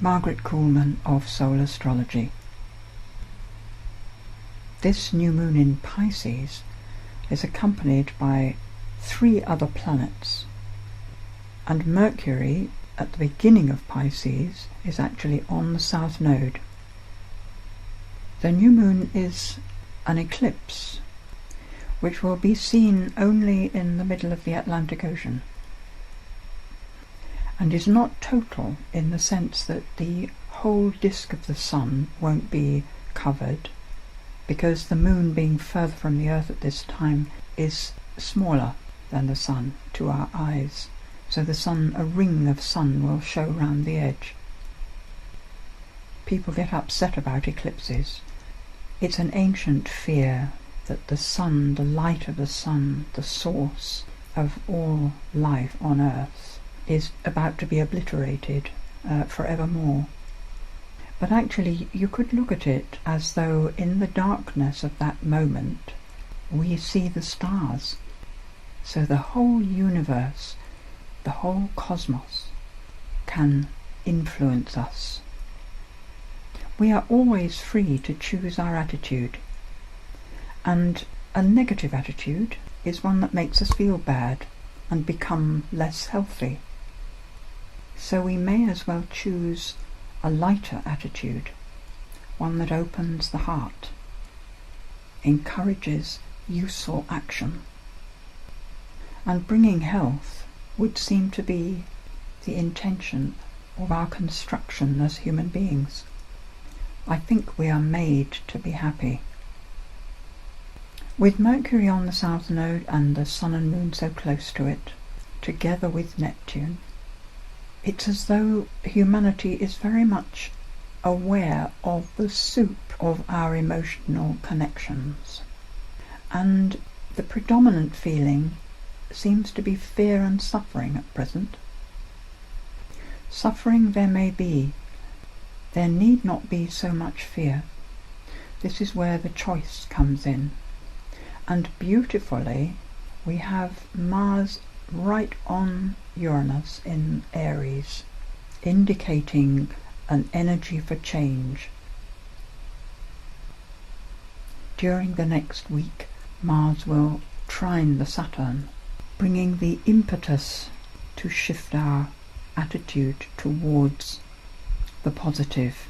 Margaret Kuhlman of Soul Astrology. This new moon in Pisces is accompanied by 3 other planets, and Mercury at the beginning of Pisces is actually on the south node. The new moon is an eclipse which will be seen only in the middle of the Atlantic Ocean, and is not total in the sense that the whole disk of the sun won't be covered, because the moon, being further from the earth at this time, is smaller than the sun to our eyes, so a ring of sun will show round the edge. People get upset about eclipses. It's an ancient fear that the sun, the light of the sun, the source of all life on earth, is about to be obliterated forevermore. But actually you could look at it as though in the darkness of that moment we see the stars. So the whole universe, the whole cosmos, can influence us. We are always free to choose our attitude, and a negative attitude is one that makes us feel bad and become less healthy. So we may as well choose a lighter attitude, one that opens the heart, encourages useful action. And bringing health would seem to be the intention of our construction as human beings. I think we are made to be happy. With Mercury on the south node and the sun and moon so close to it, together with Neptune, it's as though humanity is very much aware of the soup of our emotional connections, and the predominant feeling seems to be fear and suffering at present. Suffering there may be, there need not be so much fear. This is where the choice comes in, and beautifully we have Mars right on Uranus in Aries, indicating an energy for change. During the next week, Mars will trine the Saturn, bringing the impetus to shift our attitude towards the positive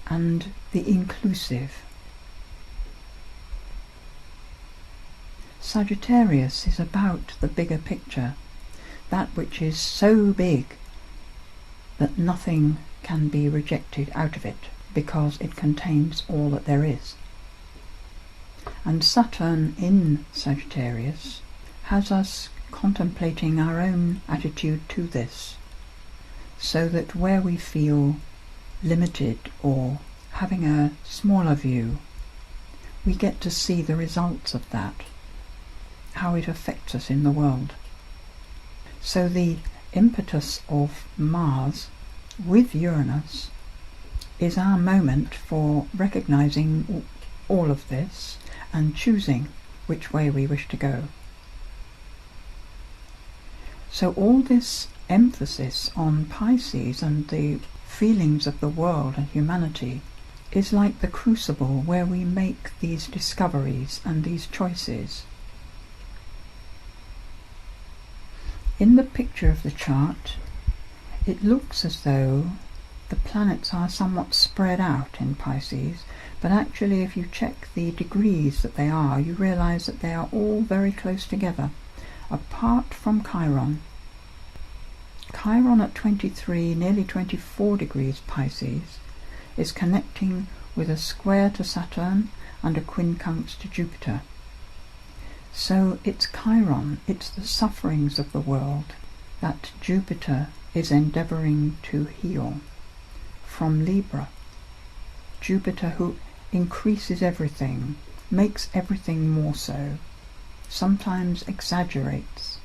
and the inclusive. Sagittarius is about the bigger picture, that which is so big that nothing can be rejected out of it, because it contains all that there is. And Saturn in Sagittarius has us contemplating our own attitude to this, so that where we feel limited or having a smaller view, we get to see the results of that, how it affects us in the world. So the impetus of Mars with Uranus is our moment for recognizing all of this and choosing which way we wish to go. So all this emphasis on Pisces and the feelings of the world and humanity is like the crucible where we make these discoveries and these choices. In the picture of the chart, it looks as though the planets are somewhat spread out in Pisces, but actually if you check the degrees that they are, you realize that they are all very close together, apart from Chiron. Chiron at 23, nearly 24 degrees Pisces, is connecting with a square to Saturn and a quincunx to Jupiter. So it's Chiron, it's the sufferings of the world that Jupiter is endeavouring to heal from Libra. Jupiter, who increases everything, makes everything more so, sometimes exaggerates,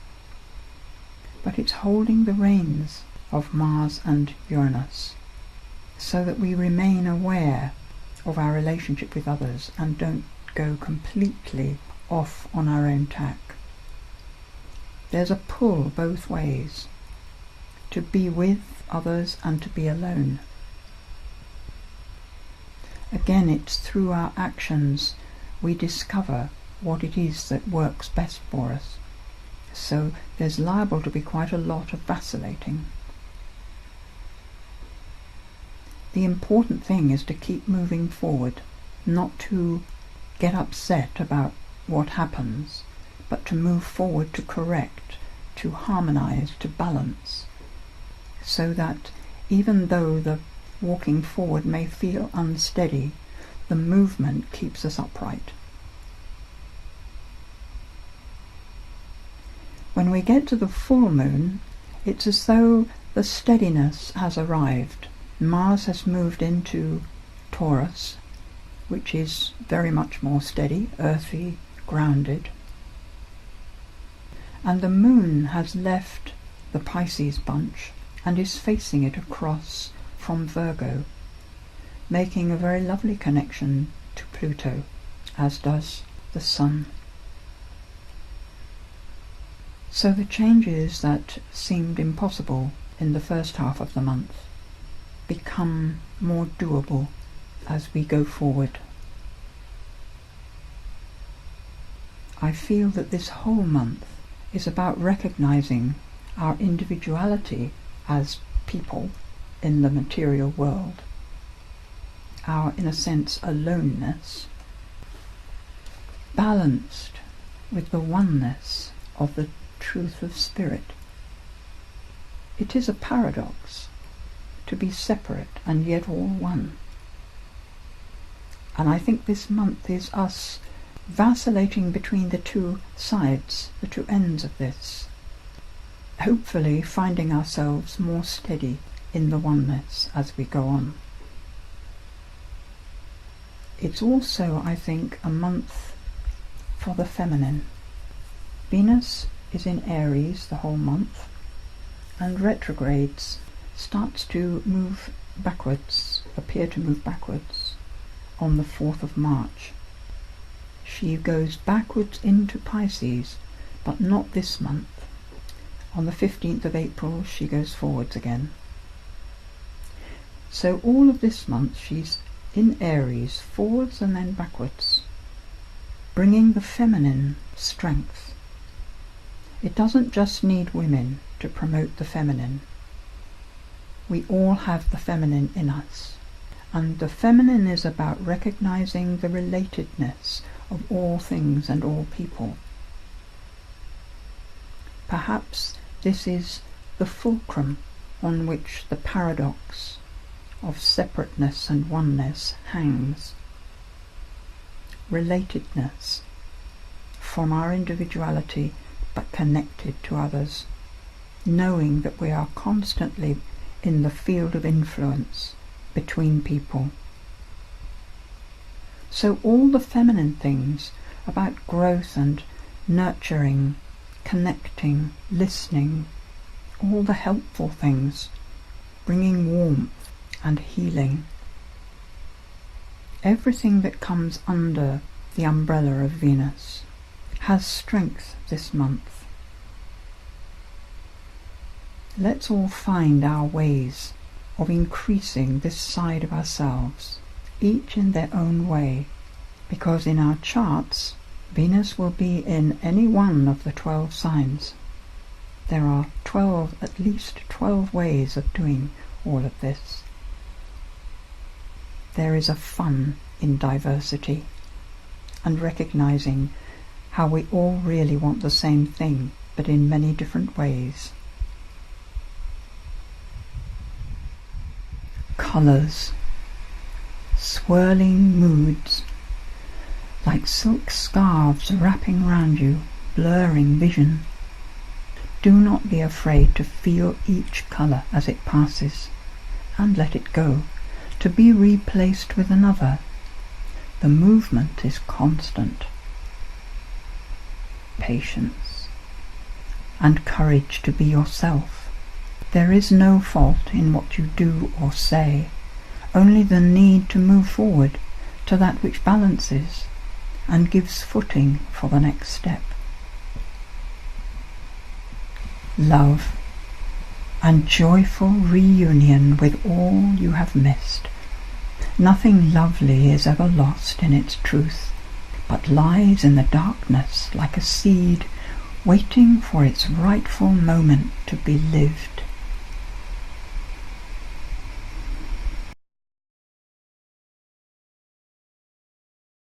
but it's holding the reins of Mars and Uranus so that we remain aware of our relationship with others and don't go completely off on our own tack. There's a pull both ways, to be with others and to be alone. Again, it's through our actions we discover what it is that works best for us. So there's liable to be quite a lot of vacillating. The important thing is to keep moving forward, not to get upset about what happens, but to move forward, to correct, to harmonize, to balance, so that even though the walking forward may feel unsteady, the movement keeps us upright. When we get to the full moon, it's as though the steadiness has arrived. Mars has moved into Taurus, which is very much more steady, earthy, grounded. And the moon has left the Pisces bunch and is facing it across from Virgo, making a very lovely connection to Pluto, as does the Sun. So the changes that seemed impossible in the first half of the month become more doable as we go forward. I feel that this whole month is about recognizing our individuality as people in the material world, our, in a sense, aloneness, balanced with the oneness of the truth of spirit. It is a paradox to be separate and yet all one. And I think this month is us vacillating between the two sides, the two ends of this, hopefully finding ourselves more steady in the oneness as we go on. It's also, I think, a month for the feminine. Venus is in Aries the whole month, and retrogrades, starts to move backwards, appear to move backwards on the 4th of March. She goes backwards into Pisces, but not this month. On the 15th of April she goes forwards again. So all of this month she's in Aries, forwards and then backwards, bringing the feminine strength. It doesn't just need women to promote the feminine. We all have the feminine in us, and the feminine is about recognizing the relatedness of all things and all people. Perhaps this is the fulcrum on which the paradox of separateness and oneness hangs. Relatedness from our individuality, but connected to others, knowing that we are constantly in the field of influence between people. So all the feminine things about growth and nurturing, connecting, listening, all the helpful things, bringing warmth and healing, everything that comes under the umbrella of Venus has strength this month. Let's all find our ways of increasing this side of ourselves, each in their own way, because in our charts Venus will be in any one of the 12 signs. There are at least 12 ways of doing all of this. There is a fun in diversity and recognizing how we all really want the same thing, but in many different ways. Colours, swirling moods, like silk scarves wrapping round you, blurring vision. Do not be afraid to feel each colour as it passes, and let it go, to be replaced with another. The movement is constant. Patience and courage to be yourself. There is no fault in what you do or say, only the need to move forward to that which balances and gives footing for the next step. Love and joyful reunion with all you have missed. Nothing lovely is ever lost in its truth, but lies in the darkness like a seed waiting for its rightful moment to be lived.